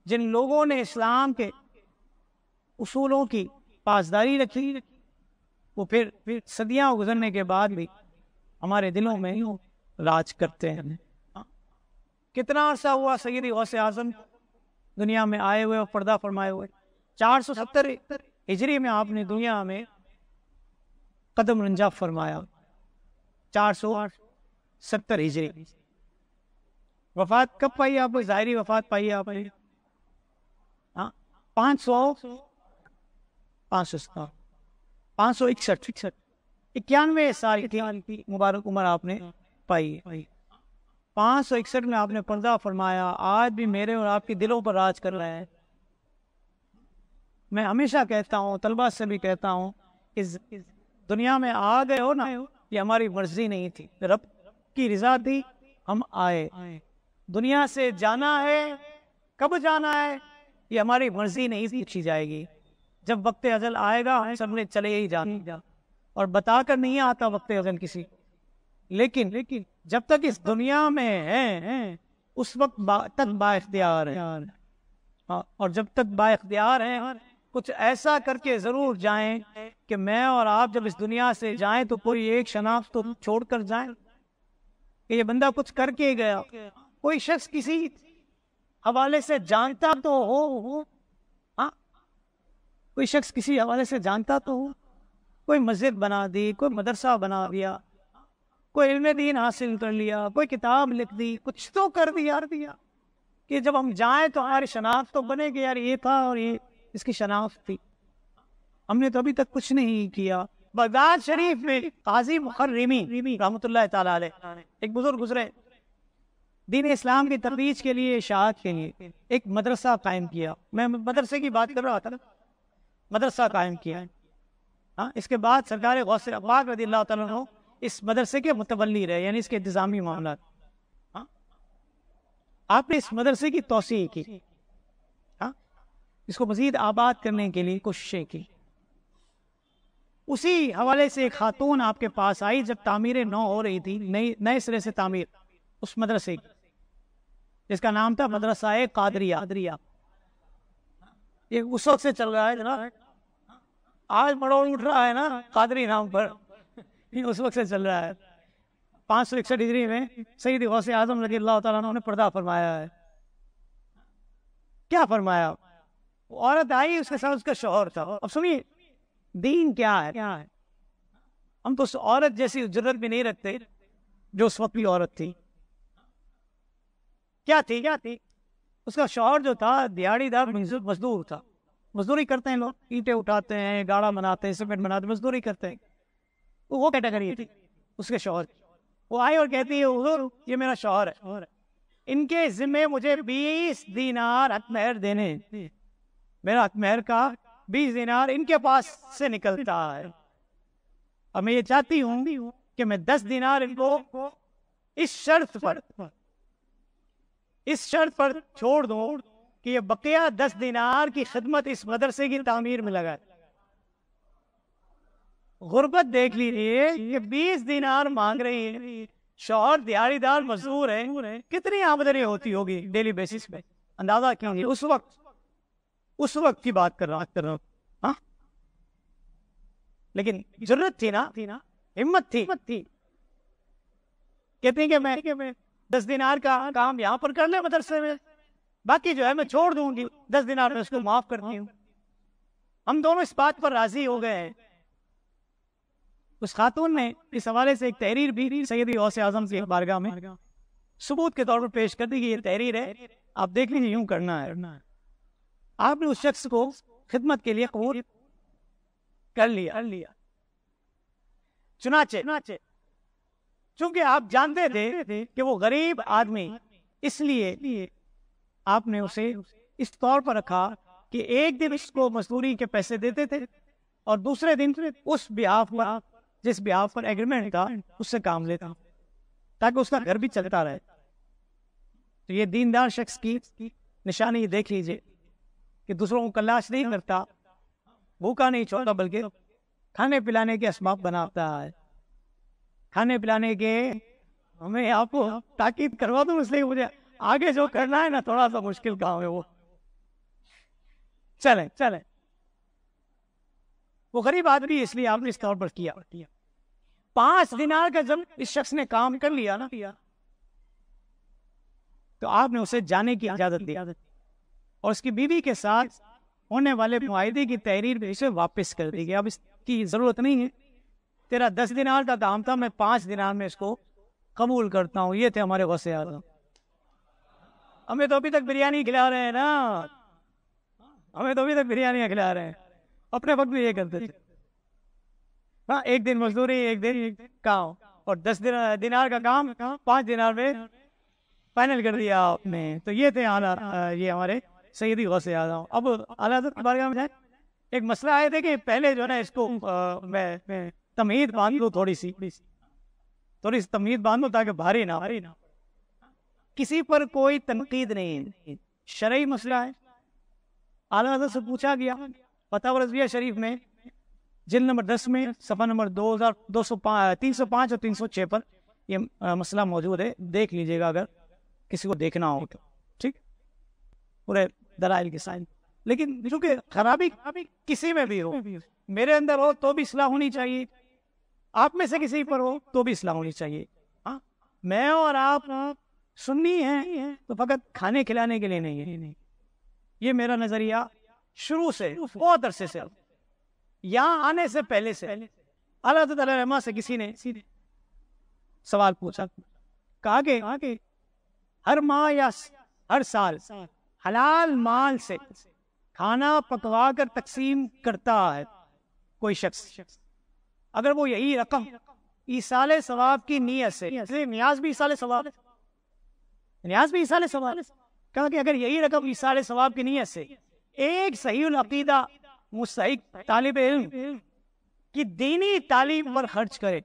جن لوگوں نے اسلام کے اصولوں کی پاسداری رکھی، وہ پھر صدیاں گزرنے کے بعد بھی ہمارے دلوں میں راج کرتے ہیں۔ کتنا عرصہ ہوا سیدی غوث اعظم دنیا میں آئے ہوئے اور پردہ فرمائے ہوئے؟ 470 ہجری میں آپ نے دنیا میں قدم رنجہ فرمایا، 470 ہجری۔ وفات کب پائی آپ؟ ظاہری وفات پائی آپ نے 561 91 سال کی مبارک عمر آپ نے پائی۔ 561 میں آپ نے پردہ فرمایا، آج بھی میرے اور آپ کے دلوں پر راج کر رہا ہے۔ میں ہمیشہ کہتا ہوں، طلبہ سے بھی کہتا ہوں، اس دنیا میں آ گئے ہو نا، یہ ہماری مرضی نہیں تھی، رب کی رضا تھی، ہم آئے۔ دنیا سے جانا ہے، کب جانا ہے یہ ہماری مرضی نہیں پوچھی جائے گی۔ جب وقت اجل آئے گا ہم سب نے چلے ہی جانا، اور بتا کر نہیں آتا وقت اجل کسی، لیکن جب تک اس دنیا میں ہیں اس وقت تک با اختیار ہے، اور جب تک با اختیار ہیں کچھ ایسا کر کے ضرور جائیں کہ میں اور آپ جب اس دنیا سے جائیں تو کوئی ایک شناخت تو چھوڑ کر جائیں کہ یہ بندہ کچھ کر کے گیا۔ کوئی شخص کسی حوالے سے جانتا تو ہو، کوئی شخص کسی حوالے سے جانتا تو ہو، کوئی مسجد بنا دی، کوئی مدرسہ بنا دیا، کوئی علم دین حاصل کر لیا، کوئی کتاب لکھ دی، کچھ تو کر دیا کہ جب ہم جائیں تو ہماری شناخت تو بنے گی، یار یہ تھا اور یہ اس کی شناخت تھی۔ ہم نے تو ابھی تک کچھ نہیں کیا۔ بغداد شریف میں قاضی مخرمی رحمۃ اللہ تعالی علیہ ایک بزرگ گزرے، دین اسلام کی ترویج کے لیے، اشاعت کے لیے ایک مدرسہ قائم کیا۔ میں مدرسے کی بات کر رہا تھا، مدرسہ قائم کیا۔ اس کے بعد سرکار غوث پاک رضی اللہ تعالیٰ عنہ اس مدرسے کے متولی رہے، یعنی اس کے انتظامی معاملات۔ آپ نے اس مدرسے کی توسیع کی، اس کو مزید آباد کرنے کے لیے کوششیں کی۔ اسی حوالے سے ایک خاتون آپ کے پاس آئی جب تعمیر نو ہو رہی تھی، نئے سرے سے تعمیر اس مدرسے کی، جس کا نام تھا مدرسہ قادریہ۔ یہ اس وقت سے چل رہا ہے جناب، آج مڑوڑ اٹھ رہا ہے نا قادری نام پر، یہ اس وقت سے چل رہا ہے۔ 561 ہجری میں سیدی غوث اعظم رضی اللہ تعالیٰ عنہ نے پردہ فرمایا ہے۔ کیا فرمایا؟ عورت آئی، اس کے ساتھ اس کا شوہر تھا۔ اب سنیے دین کیا ہے۔ ہم تو اس عورت جیسی جرت بھی نہیں رکھتے جو اس وقت کی عورت تھی۔ کیا تھی؟ اس کا شوہر جو تھا دیہڑی دار مزدور تھا، مزدوری کرتے ہیں لوگ، اینٹیں اٹھاتے ہیں، گاڑا بناتے ہیں، سیمنٹ بناتے ہیں، مزدوری کرتے ہیں۔ وہ کیٹیگری تھی اس کے شوہر۔ وہ آئی اور کہتی ہے حضور یہ میرا شوہر ہے، ان کے ذمے مجھے 20 دینار حق مہر دینے، میرا حق مہر کا 20 دینار ان کے پاس سے نکلتا ہے، اور میں یہ چاہتی ہوں کہ میں 10 دینار ان کو اس شرط پر چھوڑ دوں کہ یہ بقیہ 10 دینار کی خدمت اس مدرسے کی تعمیر میں لگائے۔ غربت دیکھ لیجیے، یہ 20 دینار مانگ رہی ہے، شوہر دیہڑی دار مزدور ہے، کتنی آمدنی ہوتی ہوگی ڈیلی بیسس پہ، اندازہ کیجیے۔ اس وقت کی بات کر رہا ہوں، لیکن ضرورت تھی نا، ہمت تھی۔ کہتے ہیں کہ میں 10 دینار کا کام یہاں پر کر لیں مدرسے میں، باقی جو ہے میں چھوڑ دوں گی، 10 دینار میں اس کو معاف کرتی ہوں۔ ہم دونوں اس بات پر راضی ہو گئے ہیں۔ اس خاتون نے اس حوالے سے ایک تحریر بھی سیدی غوث اعظم کی بارگاہ میں ثبوت کے طور پر پیش کر دی کہ یہ تحریر ہے، آپ دیکھ لیجیے، یوں کرنا ہے۔ آپ نے اس شخص کو خدمت کے لیے قبول کر لیا۔ چنانچہ چونکہ آپ جانتے تھے کہ وہ غریب آدمی، اس لیے آپ نے اسے اس طور پر رکھا کہ ایک دن اس کو مزدوری کے پیسے دیتے تھے، اور دوسرے دن اس بیاف پر، جس بیاف پر ایگریمنٹ تھا، اس سے کام لیتا، تاکہ اس کا گھر بھی چلتا رہے۔ تو یہ دیندار شخص کی نشانی دیکھ لیجئے کہ دوسروں کو کلاش نہیں کرتا، بھوکا نہیں چھوڑتا، بلکہ کھانے پلانے کے اسباب بناتا ہے۔ کھانے پلانے کے، ہمیں آپ کو تاکید کروا دوں اس لیے مجھے آگے جو کرنا ہے نا تھوڑا سا مشکل کام ہے وہ، چلیں چلیں. وہ غریب آدمی اس لیے آپ نے اس طور پر کیا. 5 دینار کا جب اس شخص نے کام کر لیا نا تو آپ نے اسے جانے کی اجازت دی اور اس کی بیوی کے ساتھ ہونے والے معاہدے کی تحریر میں اسے واپس کر دی گیا. اب اس کی ضرورت نہیں ہے, تیرا 10 دینار کا کام تھا, میں 5 دینار میں اس کو قبول کرتا ہوں. یہ تھے ہمارے غوث اعظم. ہمیں تو ابھی تک بریانی کھلا رہے ہیں نا, ہمیں تو ابھی تک بریانی کھلا رہے ہیں. اپنے وقت بھی یہ کرتے تھے. ہاں, ایک دن مزدوری, ایک دن کام, اور 10 دینار کا کام 5 دینار میں فائنل کر دیا آپ نے. تو یہ تھے یہ ہمارے سیدی غوث اعظم. اب اعلیٰ حضرت کی بارگاہ میں جائیں. ایک مسئلہ آئے تھے کہ پہلے جو ہے نا اس کو میں تمہید باندھ لوں, تھوڑی سی تمہید باندھ لوں تاکہ بھاری نہ. کسی پر کوئی تنقید نہیں, شرعی مسئلہ ہے. اعلیٰ حضرت سے پوچھا گیا, فتاوی رضویہ شریف میں جلد نمبر 10 میں صفحہ نمبر 305 اور 306 پر یہ مسئلہ موجود ہے, دیکھ لیجئے گا اگر کسی کو دیکھنا ہو تو. ٹھیک, پورے دلائل کے سائن. لیکن چونکہ خرابی کسی میں بھی ہو, میرے اندر ہو تو بھی اصلاح ہونی چاہیے, آپ میں سے کسی پر ہو تو بھی اصلاح ہونی چاہیے. میں اور آپ سنی ہیں تو فقط کھانے کھلانے کے لیے نہیں ہے. یہ میرا نظریہ شروع سے, بہت عرصے سے, یہاں آنے سے پہلے سے. اعلیٰ حضرت علیہ رحمہ سے کسی نے سوال پوچھا, کہا کہ ہر ماہ یا ہر سال حلال مال سے کھانا پکوا کر تقسیم کرتا ہے کوئی شخص, اگر وہ یہی رقم ایصال ثواب کی نیت سے, نیاز بھی ایصال ثواب, کہا کہ اگر یہی رقم ایصال ثواب کی نیت سے ایک صحیح العقیدہ مستحق طالب علم کی دینی تعلیم پر خرچ کرے,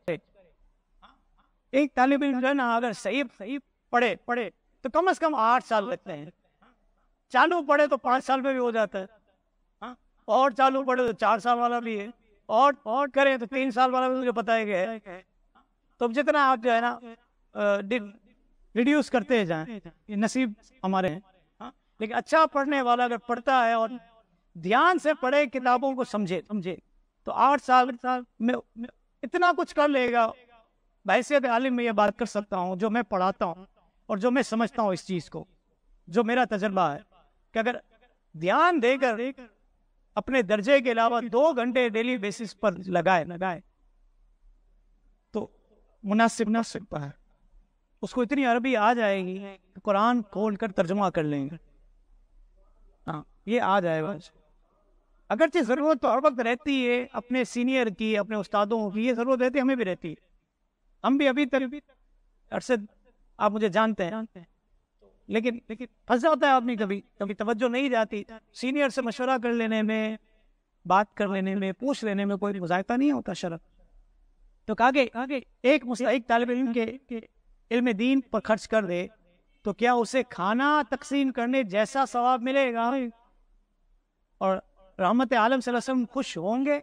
ایک طالب علم جو ہے نا اگر صحیح پڑھے تو کم از کم 8 سال لگتے ہیں, چالو پڑھے تو 5 سال میں بھی ہو جاتا ہے, اور چالو پڑھے تو 4 سال والا بھی ہے, اور کریں تو 3 سال والا بھی مجھے پتا ہے کہ ہے. تو جتنا آپ جو ہے نا ریڈیوس کرتے جائیں, یہ نصیب ہمارے ہیں. لیکن اچھا پڑھنے والا اگر پڑھتا ہے اور دھیان سے پڑھے, کتابوں کو سمجھے تو 8 سال میں اتنا کچھ کر لے گا. بحیثیت عالم میں یہ بات کر سکتا ہوں, جو میں پڑھاتا ہوں اور جو میں سمجھتا ہوں اس چیز کو, جو میرا تجربہ ہے, کہ اگر دھیان دے کر اپنے درجے کے علاوہ 2 گھنٹے ڈیلی بیسس پر لگائے تو مناسب نہ سکتا ہے. اس کو اتنی عربی آ جائے گی کہ قرآن کھول کر ترجمہ کر لیں گے. ہاں, یہ آ جائے گا. اگرچہ ضرورت تو ہر وقت رہتی ہے اپنے سینئر کی, اپنے استادوں کی, یہ ضرورت رہتی ہے, ہمیں بھی رہتی ہے. ہم بھی ابھی تک عرصے آپ مجھے جانتے ہیں, لیکن پھنس جاتا ہے آدمی, کبھی توجہ نہیں جاتی. سینئر سے مشورہ کر لینے میں, بات کر لینے میں, پوچھ لینے میں کوئی مذائقہ نہیں ہوتا شرف. تو کہا کہ ایک مستحق طالب علم کے علم دین پر خرچ کر دے تو کیا اسے کھانا تقسیم کرنے جیسا ثواب ملے گا, اور رحمت عالم صلی اللہ علیہ وسلم خوش ہوں گے؟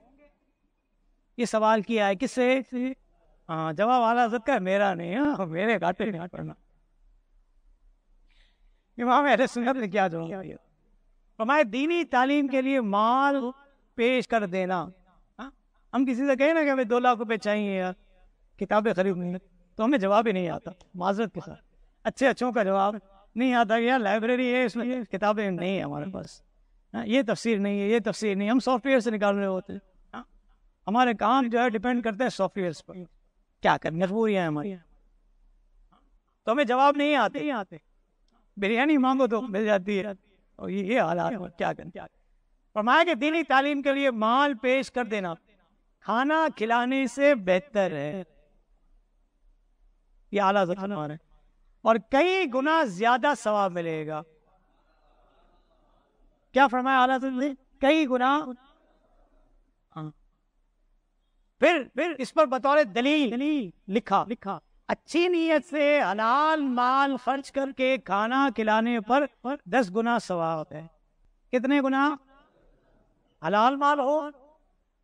یہ سوال کیا ہے کس سے؟ جواب اعلیٰ حضرت کا میرا نہیں, میرے گھاٹے نہیں پڑنا. امام اہل سنت نے کیا جواب دیا؟ فرمایا دینی تعلیم کے لیے مال پیش کر دینا. ہم کسی سے کہیں نا کہ ہمیں 2 لاکھ روپے چاہیے یار کتابیں خریدنی, تو ہمیں جواب ہی نہیں آتا, معذرت کے ساتھ اچھوں کا جواب نہیں آتا کہ یار لائبریری ہے, اس میں کتابیں نہیں ہیں ہمارے پاس, یہ تفسیر نہیں ہے, یہ تفسیر نہیں, ہم سافٹ ویئر سے نکال رہے ہوتے ہیں. ہمارے کام جو ہے ڈیپینڈ کرتے ہیں سافٹ ویئر پر, کیا کریں, مجبوریاں ہیں ہماری, تو ہمیں جواب نہیں آتے. بریانی مانگو تو مل جاتی ہے, اور یہ حالات کیا کریں. فرمایا کہ دینی تعلیم کے لیے مال پیش کر دینا کھانا کھلانے سے بہتر ہے. یہ اعلیٰ حضرت ہمارے, اور کئی گنا زیادہ ثواب ملے گا. کیا فرمایا اعلیٰ حضرت نے؟ کئی گنا. پھر اس پر بطور دلیل لکھا اچھی نیت سے حلال مال خرچ کر کے کھانا کھلانے پر 10 گنا ثواب ہے. کتنے گنا؟ حلال مال ہو,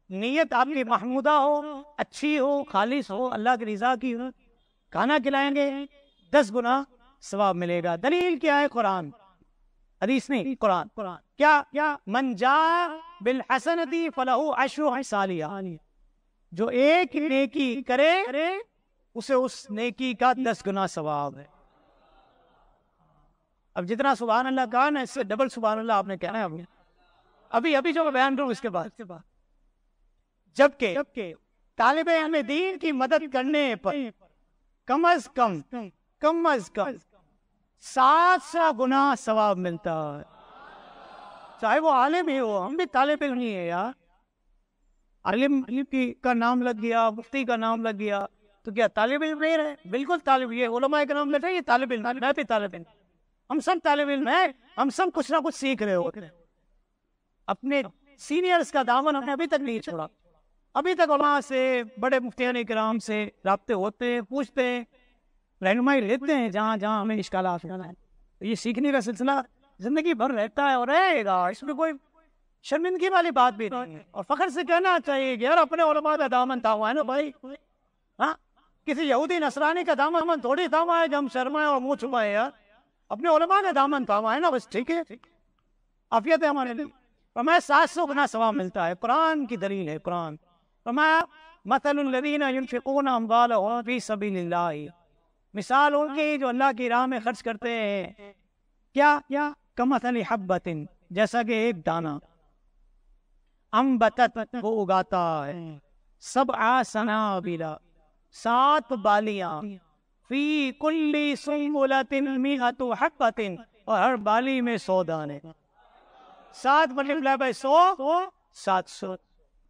نیت آپ کی محمودہ ہو, اچھی ہو, خالص ہو, اللہ کی رضا کی ہو, کھانا کھلائیں گے 10 گنا ثواب ملے گا. دلیل کیا ہے؟ قرآن. حدیث نہیں، قرآن۔ کیا من جاء بالحسنتی فلہ عشر امثالہا، جو ایک نیکی کرے اسے اس نیکی کا 10 گنا ثواب ہے۔ اب جتنا سبحان اللہ کہا نا، اس سے ڈبل سبحان اللہ آپ نے کہنا ہے ابھی جو میں بیان کروں اس کے بعد۔ جبکہ طالب علم دین کی مدد کرنے پر کم از کم 700 گنا ثواب ملتا ہے، چاہے وہ عالم ہی ہو۔ ہم بھی طالب علم نہیں ہے یار، عالم کا نام لگ گیا، مفتی کا نام لگ گیا تو کیا طالب علم نہیں رہے؟ بالکل طالب، یہ علماء کا نام لیتے ہیں، یہ طالب علم، میں بھی طالب علم، ہم سب طالب علم ہیں، ہم سب کچھ نہ کچھ سیکھ رہے ہوتے ہیں۔ اپنے سینئرز کا دامن ہم نے ابھی تک نہیں چھوڑا، ابھی تک علماء سے، بڑے مفتیان کرام سے رابطے ہوتے ہیں، پوچھتے ہیں، رہنمائی لیتے ہیں جہاں جہاں ہمیں اشکالات ہونا ہے۔ تو یہ سیکھنے کا سلسلہ زندگی بھر رہتا ہے اور رہے گا، اس میں کوئی شرمندگی والی بات بھی نہیں ہے، اور فخر سے کہنا چاہیے کہ یار اپنے علماء کا دامن تھاما ہے نا بھائی۔ ہاں، کسی یہودی نصرانی کا دامن تھوڑی تھاما ہے کہ ہم شرمائے اور منہ چھپائے، یار اپنے علماء کا دامن تھاما ہے نا، بس ٹھیک ہے، عافیت ہے ہمارے لیے۔ فرمایا 700 گنا ثواب ملتا ہے، قرآن کی دلیل ہے، قرآن۔ فرمایا مثل الذین ينفقون اموالهم فی سبیل اللہ، مثال ان کی جو اللہ کی راہ میں خرچ کرتے ہیں، کیا کمثل حبۃ، جیسا کہ ایک دانہ، انبتت، وہ اگاتا ہے، 7 سنابل، 7 بالیاں، فی کل سنبلۃ 100 حبۃ، اور ہر بالی میں 100 دانے، 7 ملٹیپلائی بائی 100، 700۔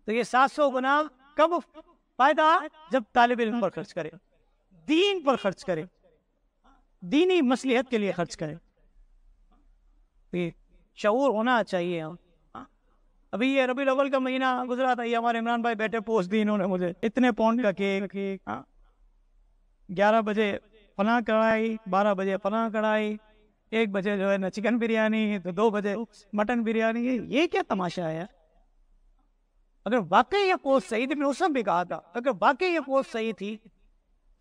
تو یہ 700 گنا کب فائدہ؟ جب طالب علم پر خرچ کرے، دین پر خرچ کرے، دینی مصلحت کے لیے خرچ کرے، یہ شعور ہونا چاہیے۔ ابھی یہ ربیع الاول کا مہینہ گزرا تھا، یہ ہمارے عمران بھائی بیٹھے پوسٹ دی انہوں نے مجھے، اتنے پاؤنڈ کا کیک، 11 بجے فلاں کڑھائی، 12 بجے فلاں کڑھائی، 1 بجے جو ہے نا چکن بریانی، تو 2 بجے مٹن بریانی۔ یہ کیا تماشا ہے؟ اگر واقعی یہ پوسٹ صحیح تھی، میں اس وقت بھی کہا تھا، اگر واقعی یہ پوسٹ صحیح تھی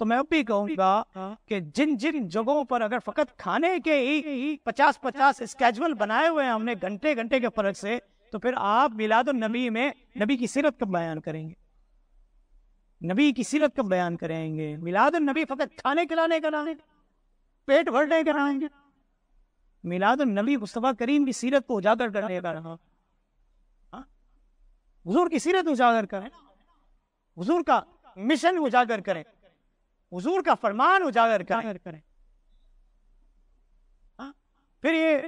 تو میں اب بھی کہوں گا کہ جن جگہوں پر اگر فقط کھانے کے ہی 50 اسکیجول بنائے ہوئے ہیں ہم نے گھنٹے کے فرق سے، تو پھر آپ میلاد النبی میں نبی کی سیرت کب بیان کریں گے؟ نبی کی سیرت کب بیان کریں گے؟ میلاد النبی فقط کھانے کھلانے کا نام ہے، پیٹ بھرنے کا نام ہے؟ میلاد النبی مصطفیٰ کریم کی سیرت کو اجاگر کرنے کا نام، حضور کی سیرت اجاگر کریں، حضور کا مشن اجاگر کریں، حضور کا فرمان اجاگر کریں۔ پھر یہ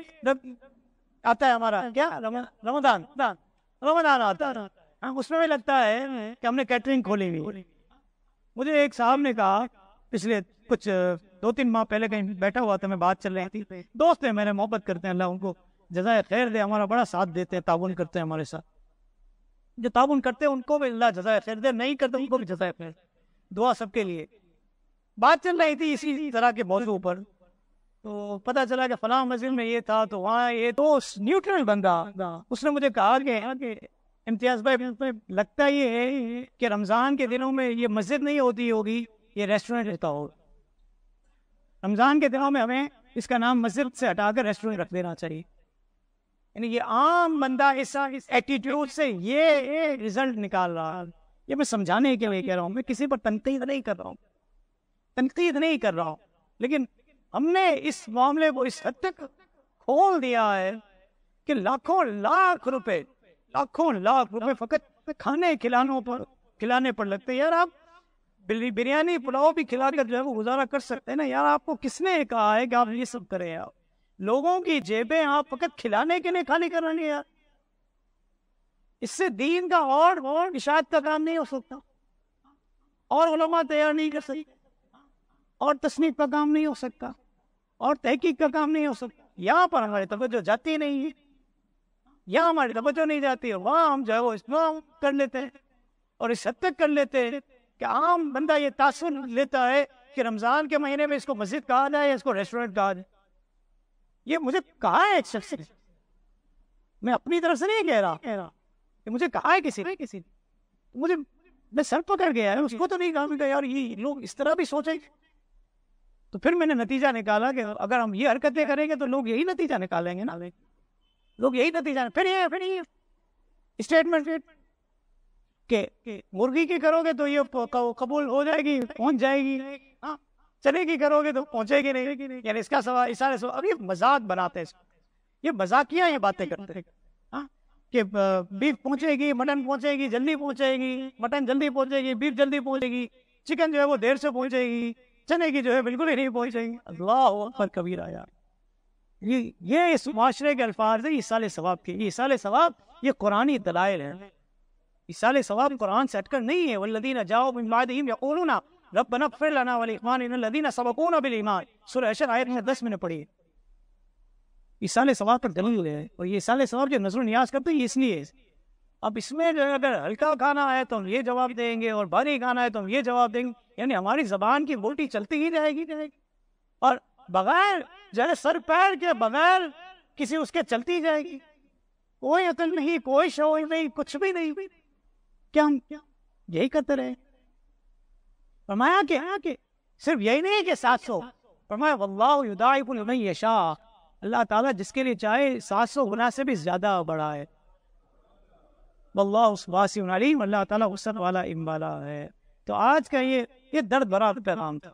آتا ہے ہمارا کیا رمضان آتا ہے، اس میں بھی لگتا ہے کہ ہم نے کیٹرنگ کھولی ہوئی۔ مجھے ایک صاحب نے کہا، پچھلے کچھ 2-3 ماہ پہلے کہیں بیٹھا ہوا تھا، میں بات چل رہی تھی، دوست ہیں میرے، محبت کرتے ہیں، اللہ ان کو جزائے خیر دے، ہمارا بڑا ساتھ دیتے ہیں، تعاون کرتے ہیں ہمارے ساتھ۔ جو تعاون کرتے ہیں ان کو بھی اللہ جزائے خیر دے، نہیں کرتے ان کو بھی جزائے خیر، دعا سب کے لیے۔ بات چل رہی تھی اسی طرح کے موضوع پر، تو پتہ چلا کہ فلاں مسجد میں یہ تھا، تو وہاں یہ تو نیوٹرل بندہ، اس نے مجھے کہا کہ امتیاز بھائی لگتا یہ ہے کہ رمضان کے دنوں میں یہ مسجد نہیں ہوتی ہوگی، یہ ریسٹورینٹ رہتا ہوگا۔ رمضان کے دنوں میں ہمیں اس کا نام مسجد سے ہٹا کر ریسٹورینٹ رکھ دینا چاہیے۔ یعنی یہ عام بندہ اس ایٹیٹیوڈ سے یہ رزلٹ نکال رہا ہے۔ یہ میں سمجھانے کے لیے کہہ رہا ہوں، میں کسی پر تنقید نہیں کر رہا ہوں، لیکن ہم نے اس معاملے کو اس حد تک کھول دیا ہے کہ لاکھوں لاکھ روپے فقط کھانے کھلانے پر لگتے ہیں۔ یار آپ بریانی پلاؤ بھی کھلا کر جو ہے وہ گزارا کر سکتے ہیں نا یار، آپ کو کس نے کہا ہے کہ آپ یہ سب کریں؟ آپ لوگوں کی جیبیں آپ فقط کھلانے کے لیے خالی کر رہے ہیں یار۔ اس سے دین کا اور اشاعت کا کام نہیں ہو سکتا، اور علماء تیار نہیں کر سکتے، اور تصنیف کا کام نہیں ہو سکتا، اور تحقیق کا کام نہیں ہو سکتا۔ یہاں پر ہماری توجہ جاتی نہیں ہے، یہاں ہماری توجہ نہیں جاتی ہے، وہاں ہم جو ہے وہ استعمال کر لیتے ہیں، اور اس حد تک کر لیتے ہیں کہ عام بندہ یہ تاثر لیتا ہے کہ رمضان کے مہینے میں اس کو مسجد کہا جائے یا اس کو ریسٹورینٹ کہا جائے۔ یہ مجھے کہا ہے ایک شخص نے، میں اپنی طرف سے نہیں کہہ رہا، کہ مجھے کہا ہے کسی نے، مجھے میں سر پکڑ گیا ہے، اس کو تو نہیں کہا، میں کہا یار یہ لوگ اس طرح بھی سوچیں۔ تو پھر میں نے نتیجہ نکالا کہ اگر ہم یہ حرکتیں کریں گے تو لوگ یہی نتیجہ نکالیں گے نا، لوگ یہی نتیجہ پھر یہ اسٹیٹمنٹ کہ مرغی کی کرو گے تو یہ قبول ہو جائے گی، پہنچ جائے گی، ہاں چنے کی کرو گے تو پہنچے گی نہیں، یعنی اس کا سوال اشارے سے اب یہ مذاق بناتے ہیں، یہ مذاقیہ یہ باتیں کرتے ہیں کہ بیف پہنچے گی، مٹن پہنچے گی، جلدی پہنچے گی، مٹن جلدی پہنچے گی، بیف جلدی پہنچے گی، چکن جو ہے وہ دیر سے پہنچے گی، چنے کی جو ہے بالکل ہی نہیں پہنچے گی۔ اللہ اکبر کبیرہ یار، یہ اس معاشرے کے الفاظ ہیں ایصال ثواب کے۔ یہ ایصال ثواب یہ قرآنی دلائل ہے، ایصال ثواب قرآن سے ہٹ کر نہیں ہے۔ والذین جاؤوا من بعدہم یقولون ربنا اغفر لنا ولاخواننا الذین سبقونا بالایمان، سورہ حشر آیت 10 میں نے پڑھی ہے۔ ایصال ثواب پر دلیل ہے، اور یہ ایصال ثواب جو نظر و نیاز کرتے ہیں یہ اس لیے ہے۔ اب اس میں جو اگر ہلکا کھانا ہے تو ہم یہ جواب دیں گے، اور بھاری کھانا ہے تو ہم یہ جواب دیں گے، یعنی ہماری زبان کی بولٹی چلتی ہی رہے گی، اور بغیر جو ہے سر پیر کے بغیر کسی اس کے چلتی جائے گی، کوئی عقل نہیں، کوئی شعور نہیں، کچھ بھی نہیں، کیا ہم یہی کرتے رہے؟ فرمایا کہ صرف یہی نہیں کہ 700، فرمایا واللہ یضاعف لمن یشاء، اللہ تعالیٰ جس کے لیے چاہے 700 گنا سے بھی زیادہ بڑا ہے۔ واللہ واسع علیم، اللہ تعالیٰ وسعت والا علم والا ہے۔ تو آج کا یہ درد بھرا پیغام تھا،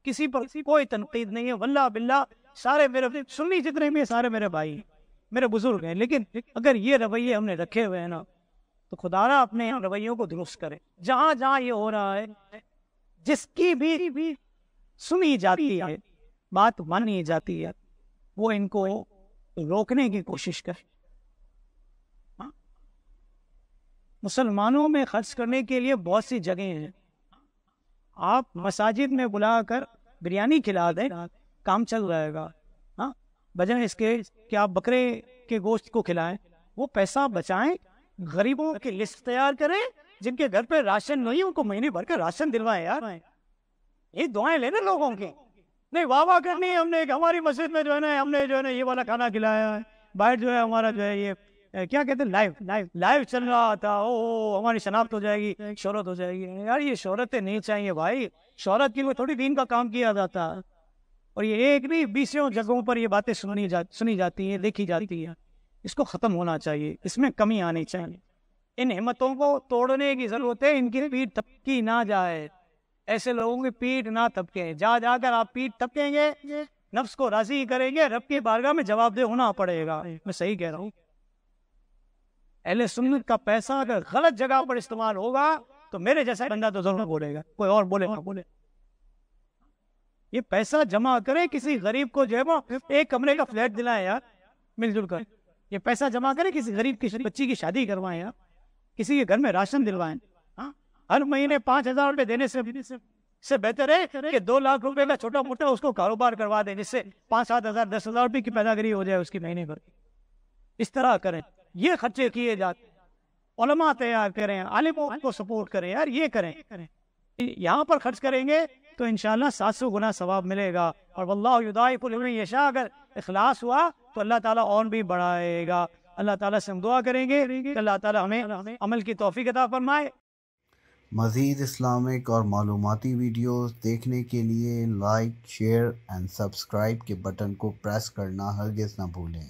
کسی پر کوئی تنقید نہیں ہے، واللہ باللہ سارے میرے سنی جتنے بھی سارے میرے بھائی میرے بزرگ ہیں، لیکن اگر یہ رویے ہم نے رکھے ہوئے ہیں نا تو خدا را اپنے رویوں کو درست کرے۔ جہاں جہاں یہ ہو رہا ہے، جس کی بھی سنی جاتی ہے، بات مانی جاتی ہے، وہ ان کو روکنے کی کوشش کرے۔ مسلمانوں میں خرچ کرنے کے لیے بہت سی جگہیں ہیں، آپ مساجد میں بلا کر بریانی کھلا دیں، کام چل جائے گا، ہاں بجائے اس کے کہ آپ بکرے کے گوشت کو کھلائیں۔ وہ پیسہ بچائیں، غریبوں کی لسٹ تیار کریں، جن کے گھر پہ راشن نہیں ان کو مہینے بھر کا راشن دلوائیں۔ یار یہ دعائیں لینا لوگوں کی، نہیں واہ واہ کرنی ہے ہم نے کہ ہماری مسجد میں جو ہے نا ہم نے جو ہے نا یہ والا کھانا کھلایا ہے، باہر جو ہے ہمارا جو ہے یہ کیا کہتے ہیں لائیو چل رہا تھا، او ہماری شناخت ہو جائے گی، شہرت ہو جائے گی۔ یار یہ شہرتیں نہیں چاہیے بھائی، شہرت کے لیے تھوڑی دین کا کام کیا جاتا، اور یہ ایک نہیں 20 جگہوں پر یہ باتیں سنی جاتی ہیں، دیکھی جاتی ہیں۔ اس کو ختم ہونا چاہیے، اس میں کمی آنی چاہیے۔ ان ہمتوں کو توڑنے کی ضرورت ہے، ان کی پیٹ تپکی نہ جائے، ایسے لوگوں کی پیٹ نہ تپکے۔ جا کر آپ پیٹ تپکیں گے، نفس کو راضی کریں گے، رب کی بارگاہ میں جواب دہ ہونا پڑے گا۔ میں صحیح کہہ رہا ہوں؟ اہل سنت کا پیسہ اگر غلط جگہ پر استعمال ہوگا تو میرے جیسا بندہ تو ضرور بولے گا، کوئی اور بولے نہ بولے۔ یہ پیسہ جمع کرے، کسی غریب کو جو ہے وہ ایک کمرے کا فلیٹ دلائیں یار، مل جل کر یہ پیسہ جمع کرے، کسی غریب کی بچی کی شادی کروائیں یار، کسی کے گھر میں راشن دلوائیں۔ ہر مہینے 5,000 روپے دینے سے بہتر ہے کہ 2 لاکھ روپے کا چھوٹا موٹا اس کو کاروبار کروا دیں، جس سے 5-7 ہزار 10,000 روپے کی پیداگری ہو جائے اس کی مہینے بھر۔ اس طرح کریں، یہ خرچے کیے جاتے، علماء تیار کریں، عالموں کو سپورٹ کریں، یار یہ کریں، یہاں پر خرچ کریں گے تو انشاءاللہ 700 گنا ثواب ملے گا۔ اور واللہ یضاعف لمن یشاء، اگر اخلاص ہوا تو اللہ تعالیٰ اور بھی بڑھائے گا۔ اللہ تعالیٰ سے ہم دعا کریں گے کہ اللہ تعالیٰ ہمیں عمل کی توفیق عطا فرمائے۔ مزید اسلامک اور معلوماتی ویڈیوز دیکھنے کے لیے لائک، شیئر اینڈ سبسکرائب کے بٹن کو پریس کرنا ہرگز نہ بھولیں۔